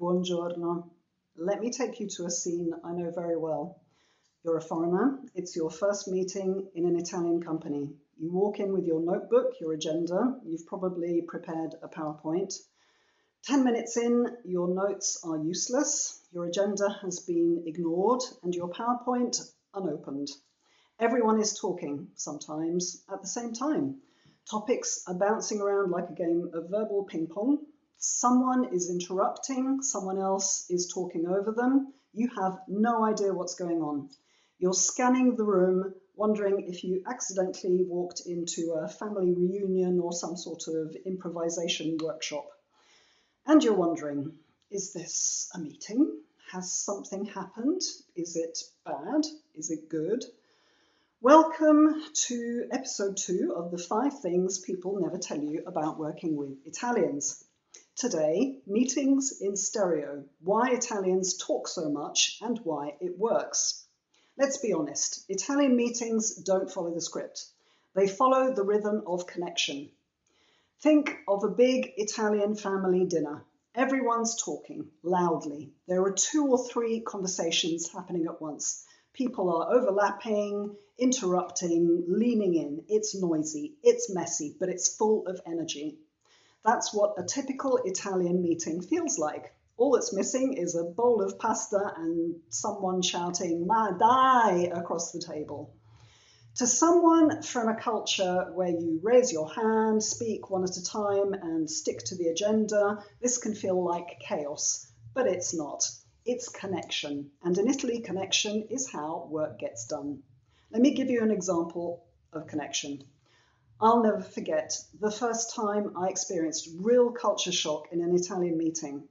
Buongiorno. Let me take you to a scene I know very well. You're a foreigner. It's your first meeting in an Italian company. You walk in with your notebook, your agenda. You've probably prepared a PowerPoint. 10 minutes in, your notes are useless. Your agenda has been ignored and your PowerPoint unopened. Everyone is talking, sometimes at the same time. Topics are bouncing around like a game of verbal ping pong. Someone is interrupting, someone else is talking over them. You have no idea what's going on. You're scanning the room, wondering if you accidentally walked into a family reunion or some sort of improvisation workshop. And you're wondering, is this a meeting? Has something happened? Is it bad? Is it good? Welcome to episode 2 of the 5 things people never tell you about working with Italians. Today, meetings in stereo, why Italians talk so much and why it works. Let's be honest, Italian meetings don't follow the script. They follow the rhythm of connection. Think of a big Italian family dinner. Everyone's talking loudly. There are 2 or 3 conversations happening at once. People are overlapping, interrupting, leaning in. It's noisy, it's messy, but it's full of energy. That's what a typical Italian meeting feels like. All that's missing is a bowl of pasta and someone shouting "Ma dai" across the table. To someone from a culture where you raise your hand, speak one at a time, and stick to the agenda, this can feel like chaos, but it's not. It's connection, and in Italy, connection is how work gets done. Let me give you an example of connection. I'll never forget the first time I experienced real culture shock in an Italian meeting.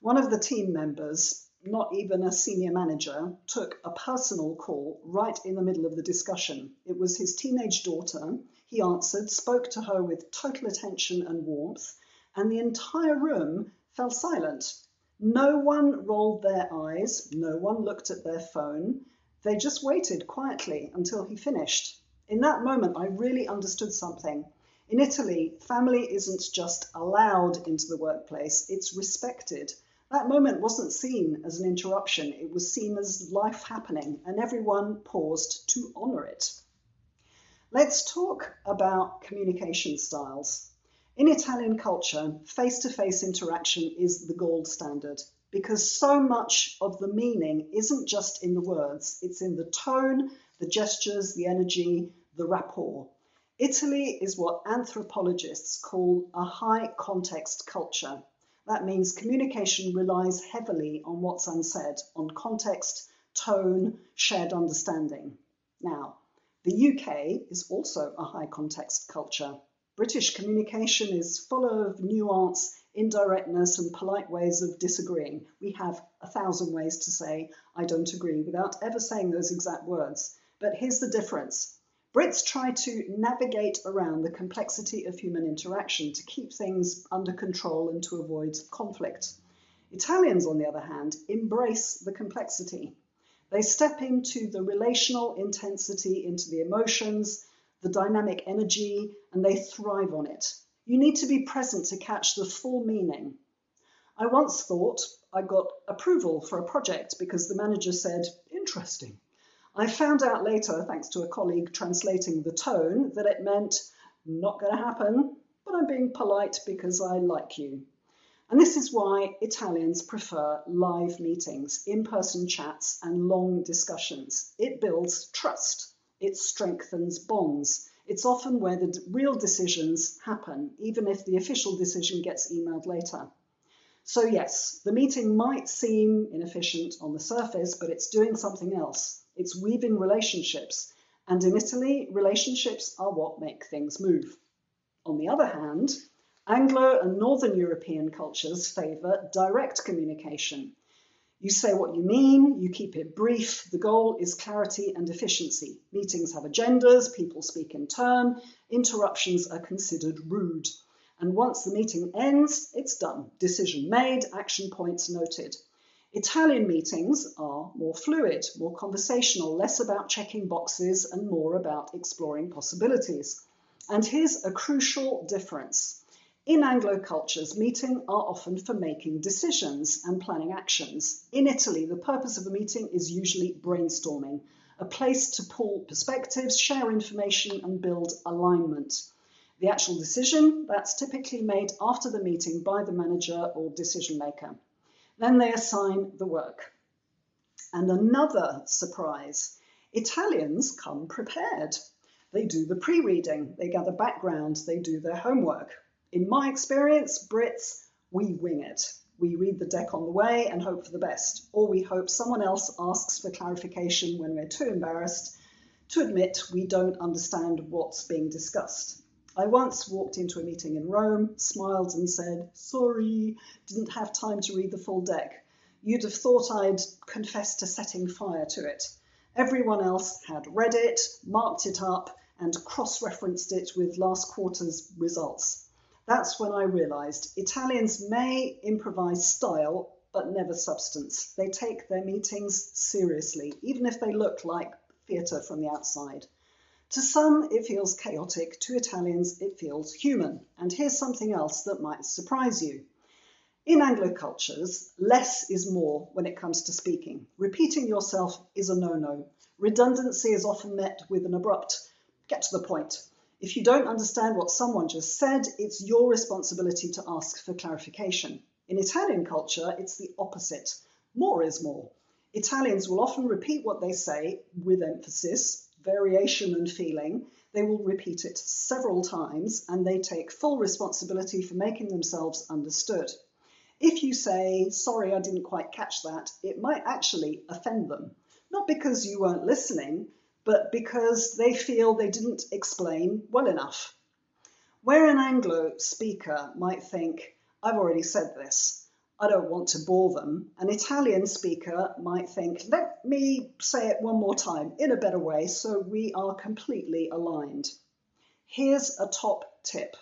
One of the team members, not even a senior manager, took a personal call right in the middle of the discussion. It was his teenage daughter. He answered, spoke to her with total attention and warmth, and the entire room fell silent. No one rolled their eyes, no one looked at their phone. They just waited quietly until he finished. In that moment, I really understood something. In Italy, family isn't just allowed into the workplace, it's respected. That moment wasn't seen as an interruption, it was seen as life happening, and everyone paused to honour it. Let's talk about communication styles. In Italian culture, face-to-face interaction is the gold standard because so much of the meaning isn't just in the words, it's in the tone, the gestures, the energy, the rapport. Italy is what anthropologists call a high context culture. That means communication relies heavily on what's unsaid, on context, tone, shared understanding. Now, the UK is also a high context culture. British communication is full of nuance, indirectness, and polite ways of disagreeing. We have 1,000 ways to say, I don't agree, without ever saying those exact words. But here's the difference. Brits try to navigate around the complexity of human interaction to keep things under control and to avoid conflict. Italians, on the other hand, embrace the complexity. They step into the relational intensity, into the emotions, the dynamic energy, and they thrive on it. You need to be present to catch the full meaning. I once thought I got approval for a project because the manager said, "Interesting." I found out later, thanks to a colleague translating the tone, that it meant, not going to happen, but I'm being polite because I like you. And this is why Italians prefer live meetings, in-person chats, and long discussions. It builds trust. It strengthens bonds. It's often where the real decisions happen, even if the official decision gets emailed later. So yes, the meeting might seem inefficient on the surface, but it's doing something else. It's weaving relationships, and in Italy, relationships are what make things move. On the other hand, Anglo and Northern European cultures favour direct communication. You say what you mean, you keep it brief, the goal is clarity and efficiency. Meetings have agendas, people speak in turn, interruptions are considered rude. And once the meeting ends, it's done. Decision made, action points noted. Italian meetings are more fluid, more conversational, less about checking boxes and more about exploring possibilities. And here's a crucial difference. In Anglo cultures, meetings are often for making decisions and planning actions. In Italy, the purpose of a meeting is usually brainstorming, a place to pool perspectives, share information, and build alignment. The actual decision, that's typically made after the meeting by the manager or decision maker. Then they assign the work. And another surprise, Italians come prepared. They do the pre-reading, they gather background, they do their homework. In my experience, Brits, we wing it. We read the deck on the way and hope for the best, or we hope someone else asks for clarification when we're too embarrassed to admit we don't understand what's being discussed. I once walked into a meeting in Rome, smiled and said, sorry, didn't have time to read the full deck. You'd have thought I'd confessed to setting fire to it. Everyone else had read it, marked it up, and cross-referenced it with last quarter's results. That's when I realised Italians may improvise style, but never substance. They take their meetings seriously, even if they look like theatre from the outside. To some, it feels chaotic. To Italians, it feels human. And here's something else that might surprise you. In Anglo cultures, less is more when it comes to speaking. Repeating yourself is a no-no. Redundancy is often met with an abrupt, get to the point. If you don't understand what someone just said, it's your responsibility to ask for clarification. In Italian culture, it's the opposite. More is more. Italians will often repeat what they say with emphasis, variation and feeling. They will repeat it several times and they take full responsibility for making themselves understood. If you say, sorry, I didn't quite catch that, it might actually offend them. Not because you weren't listening, but because they feel they didn't explain well enough. Where an Anglo speaker might think, I've already said this, I don't want to bore them, an Italian speaker might think, let me say it one more time in a better way so we are completely aligned. Here's a top tip.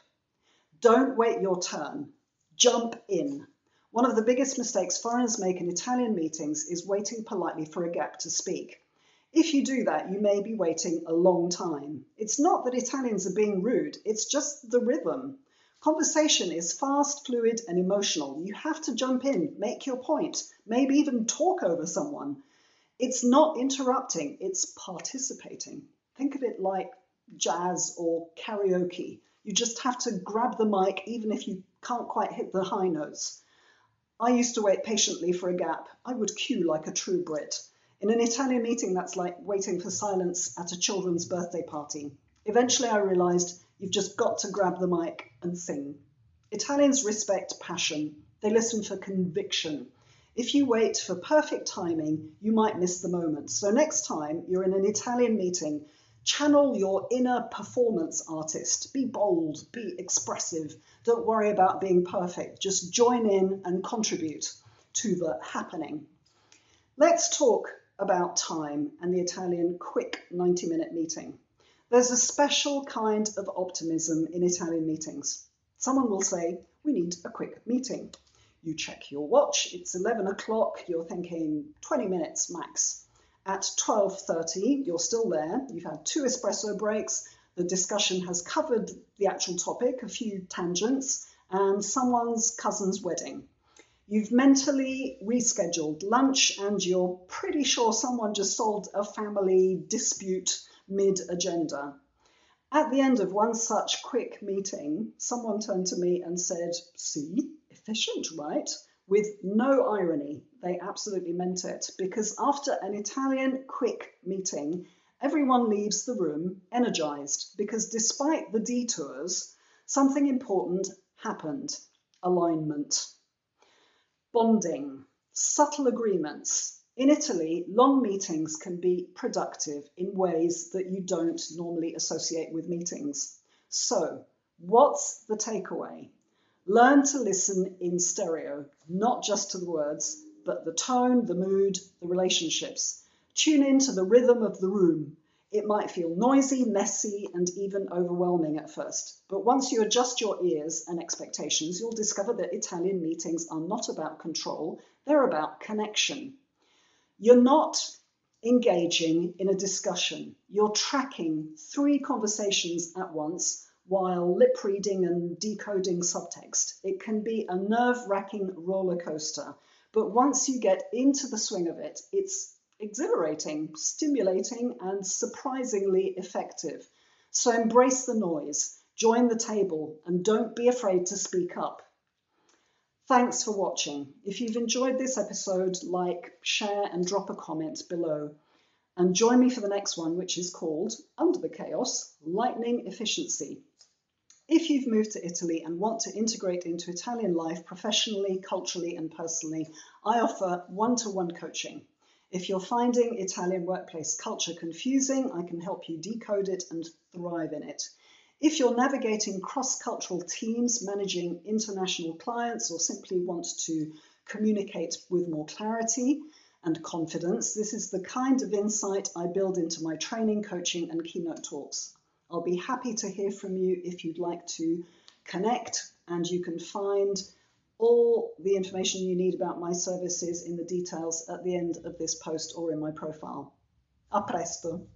Don't wait your turn. Jump in. One of the biggest mistakes foreigners make in Italian meetings is waiting politely for a gap to speak. If you do that, you may be waiting a long time. It's not that Italians are being rude, it's just the rhythm. Conversation is fast, fluid, and emotional. You have to jump in, make your point, maybe even talk over someone. It's not interrupting, it's participating. Think of it like jazz or karaoke. You just have to grab the mic even if you can't quite hit the high notes. I used to wait patiently for a gap. I would queue like a true Brit. In an Italian meeting, that's like waiting for silence at a children's birthday party. Eventually, I realised you've just got to grab the mic and sing. Italians respect passion. They listen for conviction. If you wait for perfect timing, you might miss the moment. So next time you're in an Italian meeting, channel your inner performance artist. Be bold, be expressive. Don't worry about being perfect. Just join in and contribute to the happening. Let's talk about time and the Italian quick 90-minute meeting. There's a special kind of optimism in Italian meetings. Someone will say, we need a quick meeting. You check your watch, it's 11 o'clock, you're thinking 20 minutes max. At 12:30, you're still there, you've had 2 espresso breaks, the discussion has covered the actual topic, a few tangents, and someone's cousin's wedding. You've mentally rescheduled lunch and you're pretty sure someone just solved a family dispute mid-agenda. At the end of one such quick meeting, someone turned to me and said, see, efficient, right? With no irony. They absolutely meant it, because after an Italian quick meeting, everyone leaves the room energized, because despite the detours, something important happened. Alignment. Bonding, subtle agreements. In Italy, long meetings can be productive in ways that you don't normally associate with meetings. So, what's the takeaway? Learn to listen in stereo, not just to the words, but the tone, the mood, the relationships. Tune into the rhythm of the room. It might feel noisy, messy, and even overwhelming at first. But once you adjust your ears and expectations, you'll discover that Italian meetings are not about control, they're about connection. You're not engaging in a discussion. You're tracking 3 conversations at once, while lip reading and decoding subtext. It can be a nerve-wracking roller coaster, but once you get into the swing of it, it's exhilarating, stimulating, and surprisingly effective. So embrace the noise, join the table, and don't be afraid to speak up. Thanks for watching. If you've enjoyed this episode, like, share, and drop a comment below. And join me for the next one, which is called Under the Chaos, Lightning Efficiency. If you've moved to Italy and want to integrate into Italian life professionally, culturally, and personally, I offer one-to-one coaching. If you're finding Italian workplace culture confusing, I can help you decode it and thrive in it. If you're navigating cross-cultural teams, managing international clients, or simply want to communicate with more clarity and confidence, this is the kind of insight I build into my training, coaching, and keynote talks. I'll be happy to hear from you if you'd like to connect, and you can find all the information you need about my services in the details at the end of this post or in my profile. A presto!